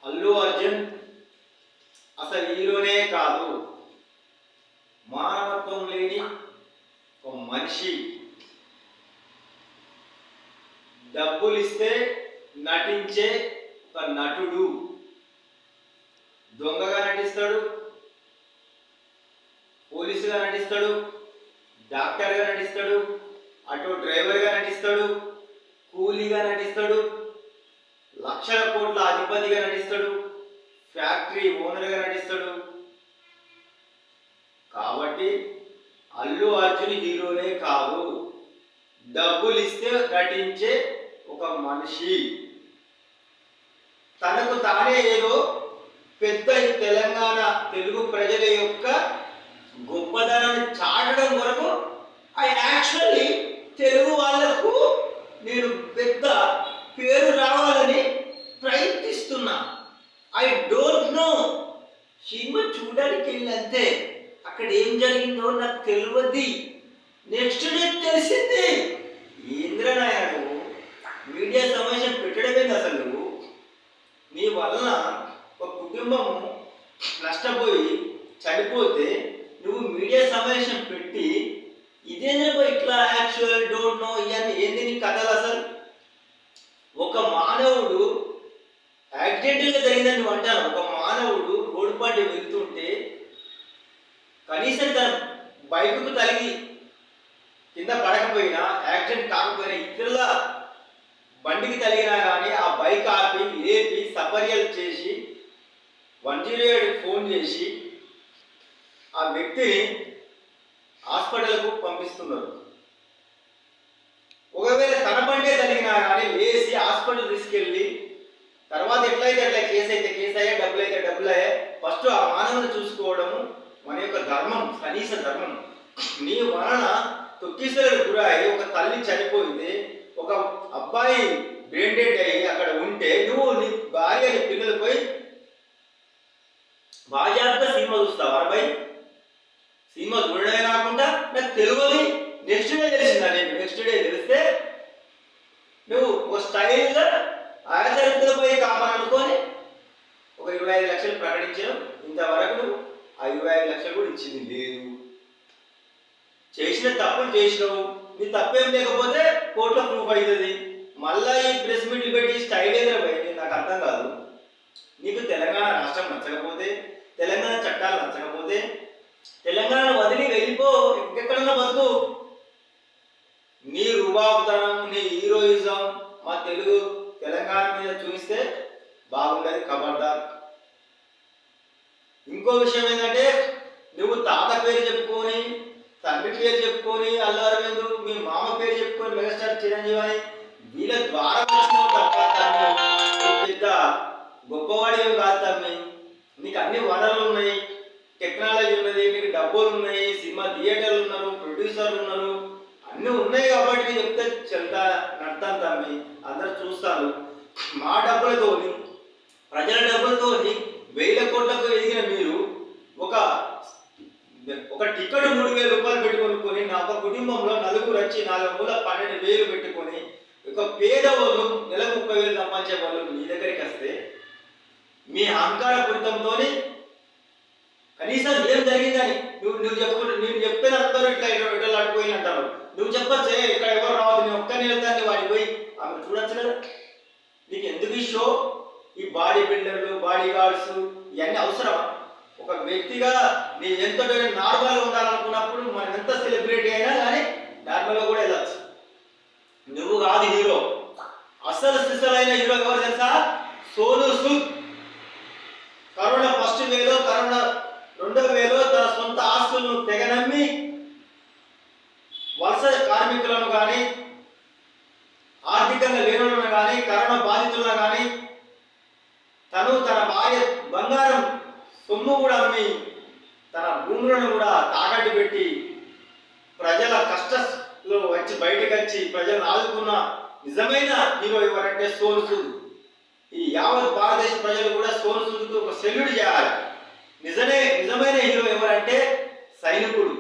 అల్లు అర్జున్ అసలు హీరోనే కాదు, మానవత్వం లేని ఒక మనిషి. డబ్బులు ఇస్తే నటించే ఒక నటుడు. దొంగగా నటిస్తాడు, పోలీసుగా నటిస్తాడు, డాక్టర్గా నటిస్తాడు, ఆటో డ్రైవర్గా నటిస్తాడు, కూలీగా నటిస్తాడు, లక్షల కోట్ల అధిపతిగా నటిస్తాడు, ఫ్యాక్టరీ ఓనర్గా నటిస్తాడు. కాబట్టి అల్లు అర్జున్ హీరోనే కాదు, డబ్బులు ఇస్తే నటించే ఒక మనిషి. తనకు తానే ఏదో పెద్ద తెలంగాణ తెలుగు ప్రజల యొక్క గొప్పదనాన్ని చాటడం కొరకు యాక్చువల్లీ తెలుగు వాళ్లకు నేను పెద్ద పేరు రావాలని ప్రయత్నిస్తున్నా. I don't know. సినిమా చూడడానికి వెళ్ళంతే, అక్కడ ఏం జరిగిందో నాకు తెలియదు. నెక్స్ట్ డే తెలిసింది. ఏంద్రనాయను మీడియా సమావేశం పెట్టడమేంది అసలు? నీ వలన ఒక కుటుంబం నష్టపోయి చనిపోతే నువ్వు మీడియా సమావేశం పెట్టి ఇదేంద్రపో ఇట్లా యాక్చువల్ డోంట్ నో ఇవన్నీ ఏంది నీ కథలు? అసలు ఒక మానవుడు యాక్సిడెంటల్గా జరిగిందని నువ్వు అంటాను. ఒక మానవుడు రోడ్డు పాటి వెళ్తుంటే కనీసం తన బైకుకు తగిలి కింద పడకపోయినా, యాక్సిడెంట్ కాకపోయినా, ఇతరుల బండికి తగిలినా కానీ ఆ బైక్ ఆపి లేపి సపర్యలు చేసి 108 ఫోన్ చేసి ఆ వ్యక్తిని హాస్పిటల్కు పంపిస్తున్నారు. ఒకవేళ తన బండే తగిలినా కానీ లేచి హాస్పిటల్ తీసుకెళ్ళి తర్వాత ఎట్లయితే అట్లా కేసు అయితే కేసు అయ్యా, డబ్బులు అయితే డబ్బులు అయ్యా, ఫస్ట్ ఆ మానవుని చూసుకోవడము మన యొక్క ధర్మం, కనీస ధర్మం. నీ వలన తొక్కిసలకు గురై ఒక తల్లి చనిపోయింది, ఒక అబ్బాయి బ్రెయిన్ డెడ్ అయ్యి అక్కడ ఉంటే నువ్వు నీ భార్య నీ పిల్లలు పోయి బాజాబ్గా సినిమా చూస్తావు. అబ్బాయి సినిమా చూడడమే కాకుండా నాకు తెలియదు, నెక్స్ట్ డే తెలిసిందా? నేను నెక్స్ట్ డే తెలిస్తే నువ్వు ఒక స్టైల్గా ఆచరితులపై కావాలనుకొని ఒక 25 లక్షలు ప్రకటించావు. ఇంతవరకు నువ్వు ఆ 25 లక్షలు కూడా ఇచ్చింది లేదు. చేసిన తప్పులు చేసినావు, నీ తప్పేం లేకపోతే కోర్టులో ప్రూఫ్ అవుతుంది. మళ్ళీ ఈ ప్రెస్ మీట్లు పెట్టి స్టైల్ ఏదైనా పోయి నాకు అర్థం కాదు. నీకు తెలంగాణ రాష్ట్రం నచ్చకపోతే, తెలంగాణ చట్టాలు నచ్చకపోతే తెలంగాణ వదిలి వెళ్ళిపో, ఎక్కడన్నా బతుకు. నీ రుబాబుతనం, నీ హీరోయిజం మా తెలుగు తెలంగాణ మీద చూపిస్తే బాగుండదు. ఖబర్దార్. ఇంకో విషయం ఏంటంటే, నువ్వు తాత పేరు చెప్పుకొని, తండ్రి పేరు చెప్పుకొని, అల్లు అరవింద్ మీ మామ పేరు చెప్పుకొని మెగాస్టార్ చిరంజీవి అని వీళ్ళ ద్వారా వచ్చినావు తప్ప పెద్ద గొప్పవాడి ఏం కాదు తమ్మి. నీకు అన్ని వనరులు ఉన్నాయి, టెక్నాలజీ ఉన్నది, నీకు డబ్బులు ఉన్నాయి, సినిమా థియేటర్లు ఉన్నారు, ప్రొడ్యూసర్లు ఉన్నారు, అన్నీ ఉన్నాయి. కాబట్టి నేను చెప్తే చెల్తా నడతాను తమ్మి, అందరు చూస్తాను. మా డబ్బులతోని, ప్రజల డబ్బులతోని 1000 కోట్లకు ఎదిగిన మీరు ఒక టికెట్ 3000 రూపాయలు పెట్టుకొని నా ఒక కుటుంబంలో నలుగురు వచ్చి 4 మూల 12,000 పెట్టుకొని ఒక పేదవాళ్ళు నెల 30,000 సంపాదించే వాళ్ళు మీ దగ్గరికి వస్తే మీ అహంకార పూరితంతో కనీసం ఏం జరిగిందని నువ్వు చెప్పుకుంటూ నేను చెప్పిన అందరూ ఇట్లా ఇట్లా అడిపోయి అంటారు. నువ్వు చెప్పచ్చే ఇక్కడ ఎవరు రావద్దు, నేను ఒక్కనే వెళ్తాను, వాడికి పోయి ఆమె చూడొచ్చు కదా. నీకు ఎందుకు ఈ షో? ఈ బాడీ బిల్డర్లు, బాడీ గార్డ్స్ ఇవన్నీ అవసరమా? ఒక వ్యక్తిగా నీ ఎంత నార్మల్గా ఉండాలనుకున్నప్పుడు మనం ఎంత సెలబ్రిటీ అయినా కానీ నార్మల్గా కూడా వెళ్ళచ్చు. నువ్వు కాదు హీరో. అసలు సిసలైన హీరో ఎవరు తెలుసా? సోనూ సూద్. కరోనా ఫస్ట్ వేలో, కరోనా 2వ వేలో తన సొంత ఆస్తులను తెగనమ్మి వలస కార్మికులను కానీ, ఆర్థికంగా లేనులను కానీ, కరోనా బాధితులను కానీ, తన భార్య బంగారం సొమ్ము కూడా అమ్మి తన భూములను కూడా తాకట్టు పెట్టి ప్రజల కష్టంలో వచ్చి బయటకు వచ్చి ప్రజలను ఆదుకున్న నిజమైన హీరో ఎవరంటే సోనూ సూద్. ఈ యావత్ భారతదేశ ప్రజలు కూడా సోనూ సూద్కు ఒక సెల్యూట్ చేయాలి. నిజమైన హీరో ఎవరంటే సైనికుడు.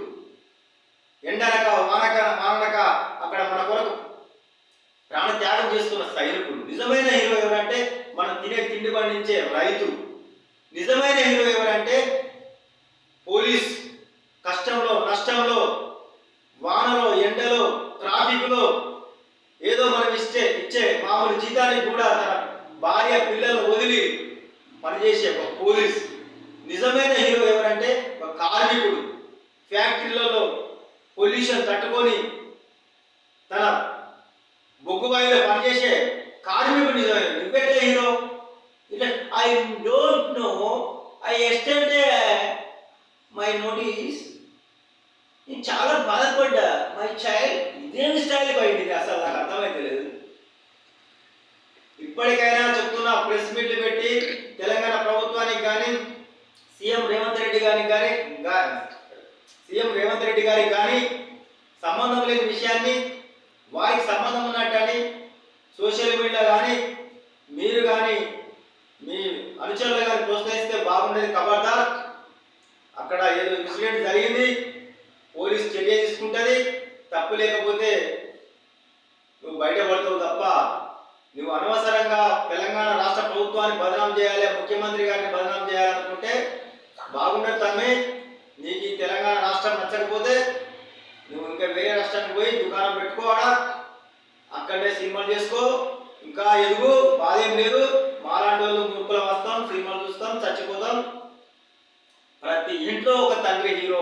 ఎండనక మాననక అక్కడ మన కొరకు ప్రాణ త్యాగం చేస్తున్న సైనికుడు. నిజమైన హీరో ఎవరంటే మనం తినే తిండి పండించే రైతు. నిజమైన హీరో ఎవరంటే పోలీస్. కష్టంలో నష్టంలో వానలో ఎండలో ట్రాఫిక్లో ఏదో మనం ఇచ్చే మామూలు జీతానికి కూడా తన భార్య పిల్లలను వదిలి పనిచేసే ఒక పోలీస్. నిజమైన హీరో ఎవరంటే ఒక కార్మికుడు. ఫ్యాక్టరీలలో పొల్యూషన్ తట్టుకొని తన బొగ్గుబాయిలో పనిచేసే కార్మికుడు నిజమైన. నువ్వెట్టే హీరో? ఇట్లా I don't no, I extend my notice. నేను చాలా బాధపడ్డా. మై చైల్డ్ ఇదేమి స్టైల్ పోయింది అసలు నాకు అర్థమైతే లేదు. ఇప్పటికైనా చెప్తున్నా, ప్రెస్ మీట్లు పెట్టి తెలంగాణ ప్రభుత్వానికి కానీ సీఎం రేవంత్ రెడ్డి గారికి కానీ సంబంధం లేని విషయాన్ని వారికి సంబంధం ఉన్నట్టని సోషల్ మీడియా కానీ మీరు కానీ మీ అనుచరులు కానీ ప్రోత్సహిస్తే బాగుండేది. ఖబర్దార్. అక్కడ ఏదో ఇన్సిడెంట్ జరిగింది, పోలీస్ చర్య తీసుకుంటుంది. తప్పు లేకపోతే నువ్వు బయటపడతావు తప్ప నువ్వు అనవసరంగా తెలంగాణ రాష్ట్ర ప్రభుత్వాన్ని బదనాం చేయాలి, ముఖ్యమంత్రి గారిని బదనాం చేయాలనుకుంటే బాగుండదు తమ్మి. నీకు ఈ తెలంగాణ రాష్ట్రం నచ్చకపోతే నువ్వు ఇంకా వేరే రాష్ట్రానికి పోయి దుకాణం పెట్టుకోవాడా, అక్కడే సినిమాలు చేసుకో, ఇంకా ఎదుగు, బాధేం లేదు. మాలాంటి వాళ్ళు గ్రూపులో వస్తాం, సినిమాలు చూస్తాం, చచ్చిపోతాం. ప్రతి ఇంట్లో ఒక తండ్రి హీరో,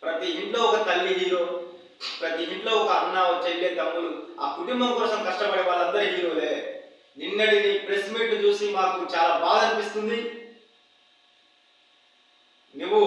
ప్రతి ఇంట్లో ఒక తల్లి హీరో, ప్రతి ఇంట్లో ఒక అన్న, ఒక చెల్లె, తమ్ముడు, ఆ కుటుంబం కోసం కష్టపడే వాళ్ళందరూ హీరోలే. నిన్నటి నీ ప్రెస్ మీట్ చూసి మాకు చాలా బాధ అనిపిస్తుంది. నువ్వు